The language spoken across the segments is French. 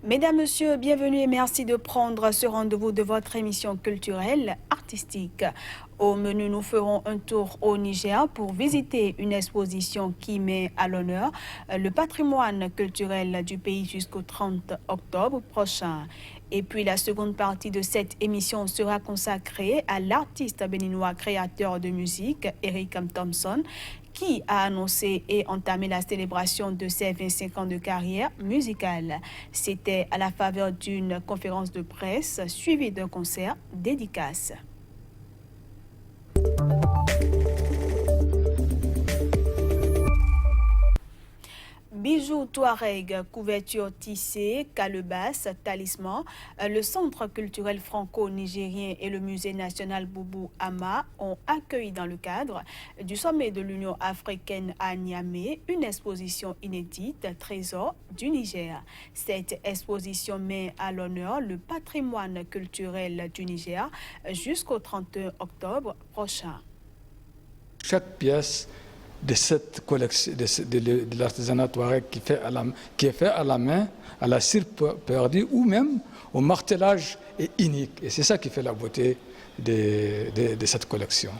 Mesdames, Messieurs, bienvenue et merci de prendre ce rendez-vous de votre émission culturelle artistique. Au menu, nous ferons un tour au Niger pour visiter une exposition qui met à l'honneur le patrimoine culturel du pays jusqu'au 30 octobre prochain. Et puis la seconde partie de cette émission sera consacrée à l'artiste béninois créateur de musique, Eric Thompson, qui a annoncé et entamé la célébration de ses 25 ans de carrière musicale. C'était à la faveur d'une conférence de presse suivie d'un concert dédicace. Bijoux Touareg, couverture tissée, calebasse, talisman, le Centre culturel franco-nigérien et le Musée national Boubou Hama ont accueilli dans le cadre du sommet de l'Union africaine à Niamey une exposition inédite, Trésor du Niger. Cette exposition met à l'honneur le patrimoine culturel du Niger jusqu'au 31 octobre prochain. Chaque pièce de cette collection de l'artisanat touareg qui est fait à la main, à la cire perdue ou même au martelage est unique. Et c'est ça qui fait la beauté de cette collection.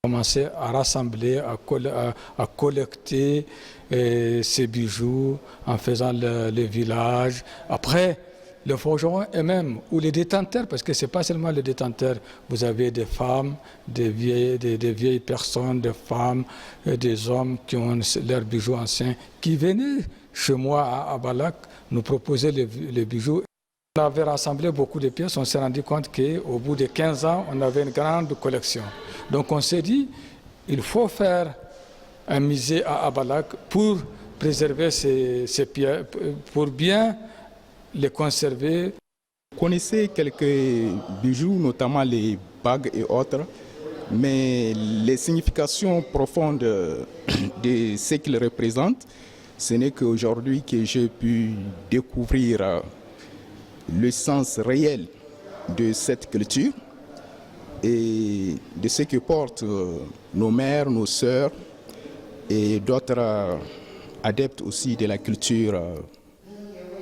Commencer à rassembler, à collecter ces bijoux en faisant le village. Après, le forgeron et même, ou les détenteurs, parce que ce n'est pas seulement les détenteurs, vous avez des femmes, des vieilles personnes, des femmes, des hommes qui ont leurs bijoux anciens, qui venaient chez moi à Abalak nous proposer les bijoux. On avait rassemblé beaucoup de pièces, on s'est rendu compte qu'au bout de 15 ans, on avait une grande collection. Donc on s'est dit, il faut faire un musée à Abalak pour préserver ces pièces, pour bien les conserver. Vous connaissez quelques bijoux, notamment les bagues et autres, mais les significations profondes de ce qu'ils représentent, ce n'est qu'aujourd'hui que j'ai pu découvrir le sens réel de cette culture et de ce que portent nos mères, nos sœurs et d'autres adeptes aussi de la culture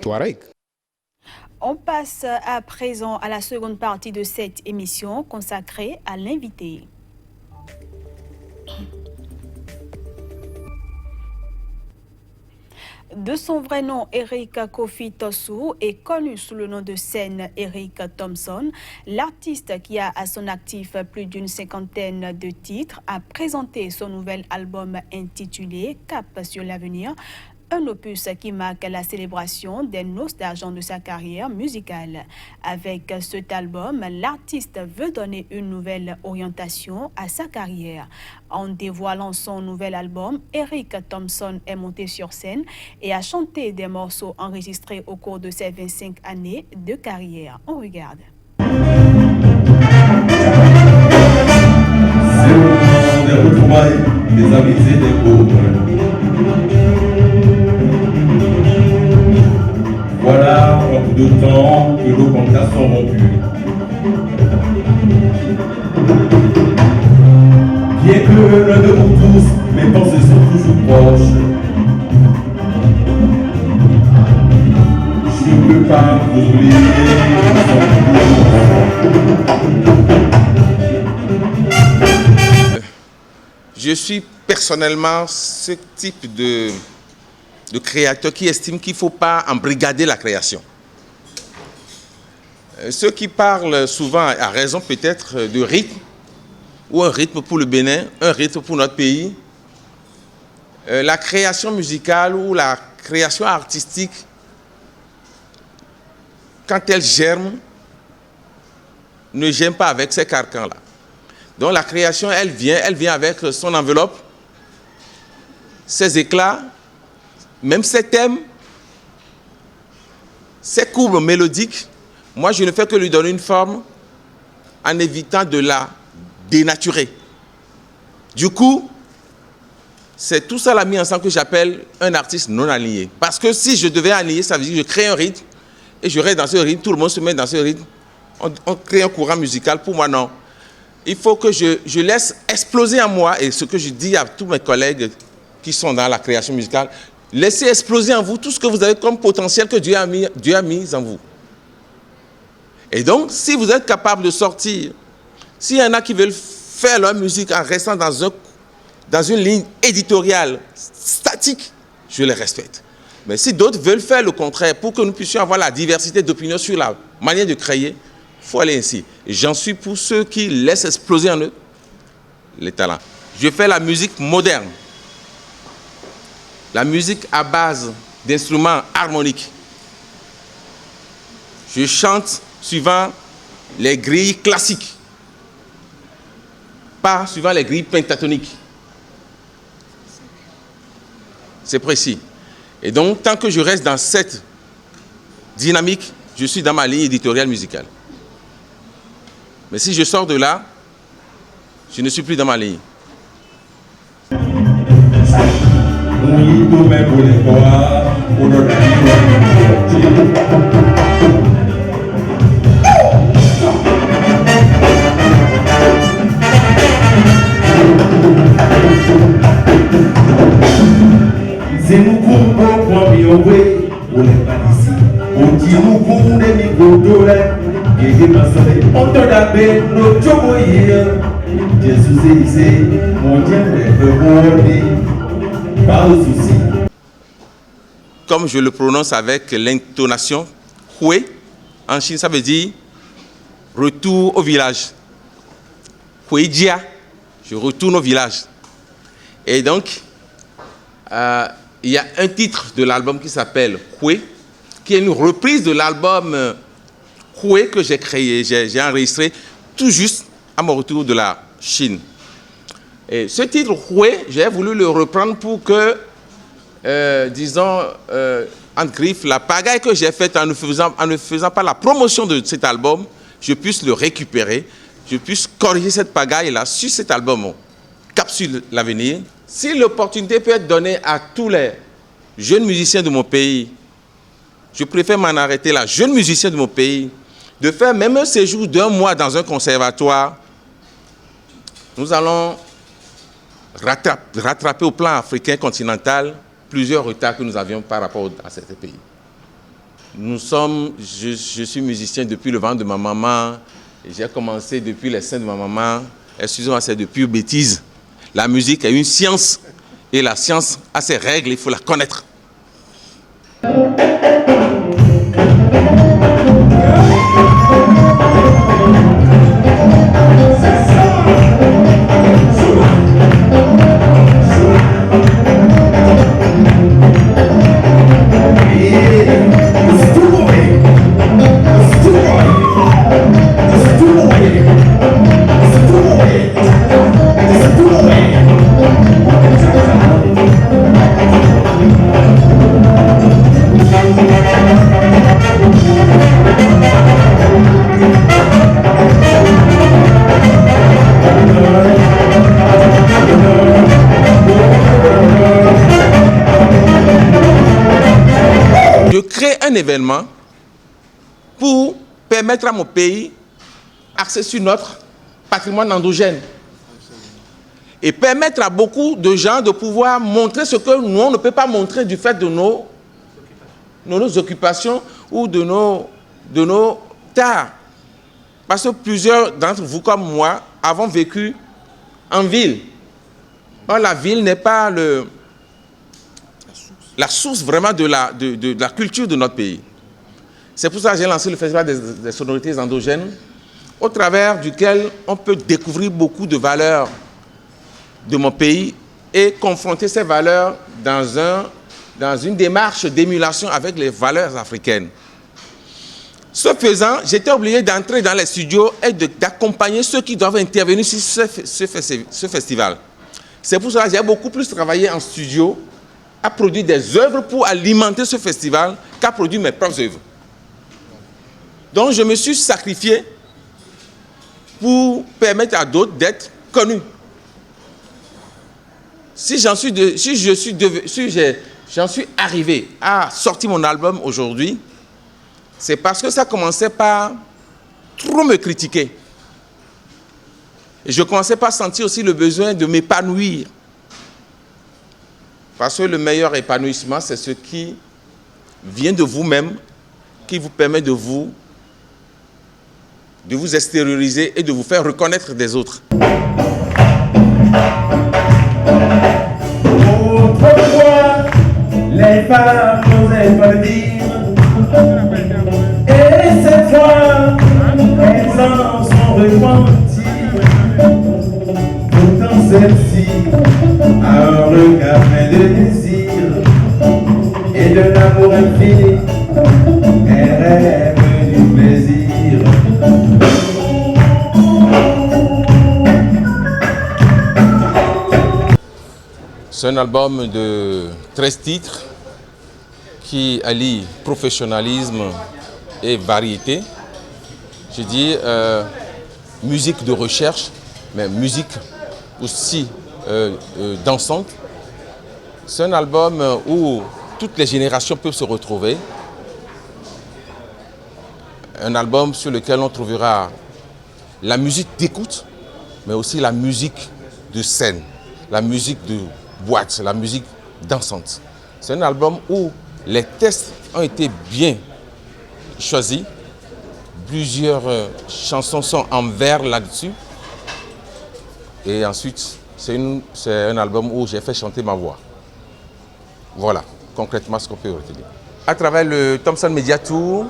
touareg. On passe à présent à la seconde partie de cette émission consacrée à l'invité. De son vrai nom, Eric Kofi Tossou est connu sous le nom de scène Eric Thompson. L'artiste qui a à son actif plus d'une cinquantaine de titres a présenté son nouvel album intitulé Cap sur l'avenir. Un opus qui marque la célébration des noces d'argent de sa carrière musicale. Avec cet album, l'artiste veut donner une nouvelle orientation à sa carrière. En dévoilant son nouvel album, Eric Thompson est monté sur scène et a chanté des morceaux enregistrés au cours de ses 25 années de carrière. On regarde. C'est le moment des retrouvailles, des amis et des pauvres. Voilà un bout de temps que nos contacts sont rompus. Bien que l'un de nous tous, mes pensées sont toujours proches. Je ne peux pas vous oublier. Je suis personnellement ce type de créateur qui estime qu'il ne faut pas embrigader la création. Ceux qui parlent souvent, à raison peut-être, de rythme, ou un rythme pour le Bénin, un rythme pour notre pays, la création musicale ou la création artistique, quand elle germe, ne germe pas avec ces carcans-là. Donc la création, elle vient avec son enveloppe, ses éclats, même ces thèmes, ces courbes mélodiques, moi je ne fais que lui donner une forme en évitant de la dénaturer. Du coup, c'est tout ça là mis ensemble que j'appelle un artiste non aligné. Parce que si je devais aligner, ça veut dire que je crée un rythme et je reste dans ce rythme, tout le monde se met dans ce rythme, on crée un courant musical. Pour moi, non. Il faut que je laisse exploser en moi, et ce que je dis à tous mes collègues qui sont dans la création musicale, Laissez exploser en vous tout ce que vous avez comme potentiel que Dieu a mis en vous. Et donc, si vous êtes capable de sortir, s'il y en a qui veulent faire leur musique en restant dans une ligne éditoriale statique, je les respecte. Mais si d'autres veulent faire le contraire, pour que nous puissions avoir la diversité d'opinions sur la manière de créer, il faut aller ainsi. Et j'en suis pour ceux qui laissent exploser en eux les talents. Je fais la musique moderne. La musique à base d'instruments harmoniques. Je chante suivant les grilles classiques, pas suivant les grilles pentatoniques. C'est précis. Et donc, tant que je reste dans cette dynamique, je suis dans ma ligne éditoriale musicale. Mais si je sors de là, je ne suis plus dans ma ligne. Comme je le prononce avec l'intonation, Hue, en Chine, ça veut dire retour au village. Huejia, je retourne au village. Et donc, il y a un titre de l'album qui s'appelle Hue, qui est une reprise de l'album Hue que j'ai créé, j'ai enregistré tout juste à mon retour de la Chine. Et ce titre Hue, j'ai voulu le reprendre pour que, disons, entre griffes, la pagaille que j'ai faite en ne faisant pas la promotion de cet album, je puisse le récupérer, je puisse corriger cette pagaille-là sur cet album, Capsule l'avenir. Si l'opportunité peut être donnée à tous les jeunes musiciens de mon pays, je préfère m'en arrêter là, jeunes musiciens de mon pays, de faire même un séjour d'1 mois dans un conservatoire. Nous allons rattraper au plan africain continental plusieurs retards que nous avions par rapport à ces pays. Je suis musicien depuis le ventre de ma maman, j'ai commencé depuis les seins de ma maman. Excusez-moi, c'est de pure bêtise. La musique est une science et la science a ses règles, il faut la connaître. Je crée un événement pour permettre à mon pays d'accéder sur notre patrimoine endogène et permettre à beaucoup de gens de pouvoir montrer ce que nous, on ne peut pas montrer du fait de nos occupations ou de nos tares. Parce que plusieurs d'entre vous comme moi avons vécu en ville. Or, la ville n'est pas la source vraiment de la culture de notre pays. C'est pour ça que j'ai lancé le Festival des sonorités endogènes, au travers duquel on peut découvrir beaucoup de valeurs de mon pays et confronter ces valeurs dans une démarche d'émulation avec les valeurs africaines. Ce faisant, j'étais obligé d'entrer dans les studios et d'accompagner ceux qui doivent intervenir sur ce festival. C'est pour ça que j'ai beaucoup plus travaillé en studio à produire des œuvres pour alimenter ce festival qu'à produire mes propres œuvres. Donc je me suis sacrifié pour permettre à d'autres d'être connus. Si j'en suis arrivé à sortir mon album aujourd'hui, c'est parce que ça commençait par trop me critiquer. Et je commençais par sentir aussi le besoin de m'épanouir. Parce que le meilleur épanouissement, c'est ce qui vient de vous-même, qui vous permet de vous extérioriser et de vous faire reconnaître des autres. Autrefois, les femmes n'osaient pas le dire. Et cette fois, elles en sont repenties. Pourtant celle-ci a un regard plein de désir et de l'amour infini. Elle rêve du plaisir. C'est un album de 13 titres qui allie professionnalisme et variété. Je dis musique de recherche, mais musique aussi dansante. C'est un album où toutes les générations peuvent se retrouver. Un album sur lequel on trouvera la musique d'écoute, mais aussi la musique de scène, la musique de boîte, la musique dansante. C'est un album où les textes ont été bien choisis. Plusieurs chansons sont en vers là-dessus. Et ensuite, c'est un album où j'ai fait chanter ma voix. Voilà, concrètement ce qu'on peut retenir. À travers le Thompson Media Tour,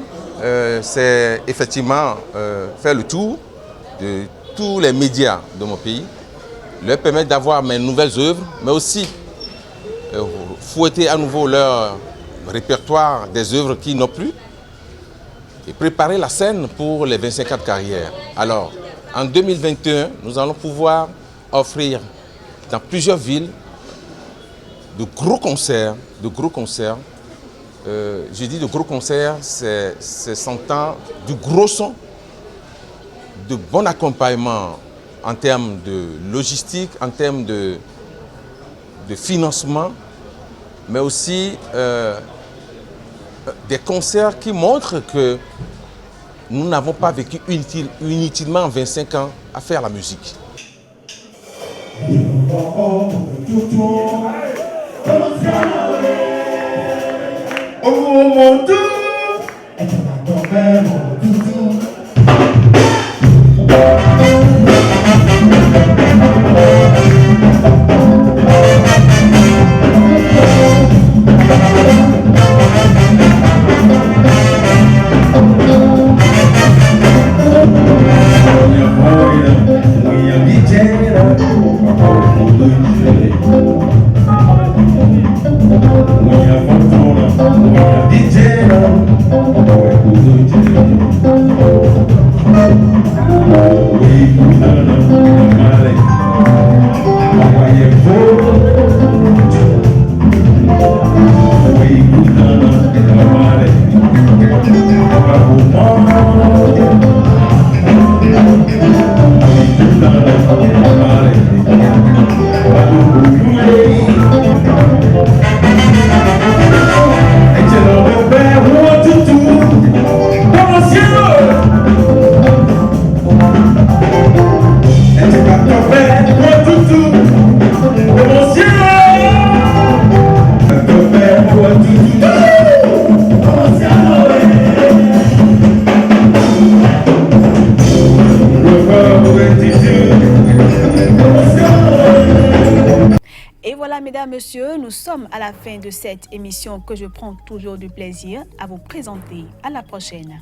c'est effectivement faire le tour de tous les médias de mon pays, leur permettre d'avoir mes nouvelles œuvres, mais aussi fouetter à nouveau leur répertoire des œuvres qui n'ont plus et préparer la scène pour les 25 ans de carrière. Alors, en 2021, nous allons pouvoir offrir dans plusieurs villes de gros concerts. Je dis de gros concerts, c'est s'entend du gros son, de bon accompagnement en termes de logistique, en termes de financement, mais aussi des concerts qui montrent que nous n'avons pas vécu inutilement 25 ans à faire la musique. Oh mon Dieu, et tu vas tomber mon toutou. Et voilà, mesdames, messieurs, nous sommes à la fin de cette émission que je prends toujours du plaisir à vous présenter. À la prochaine.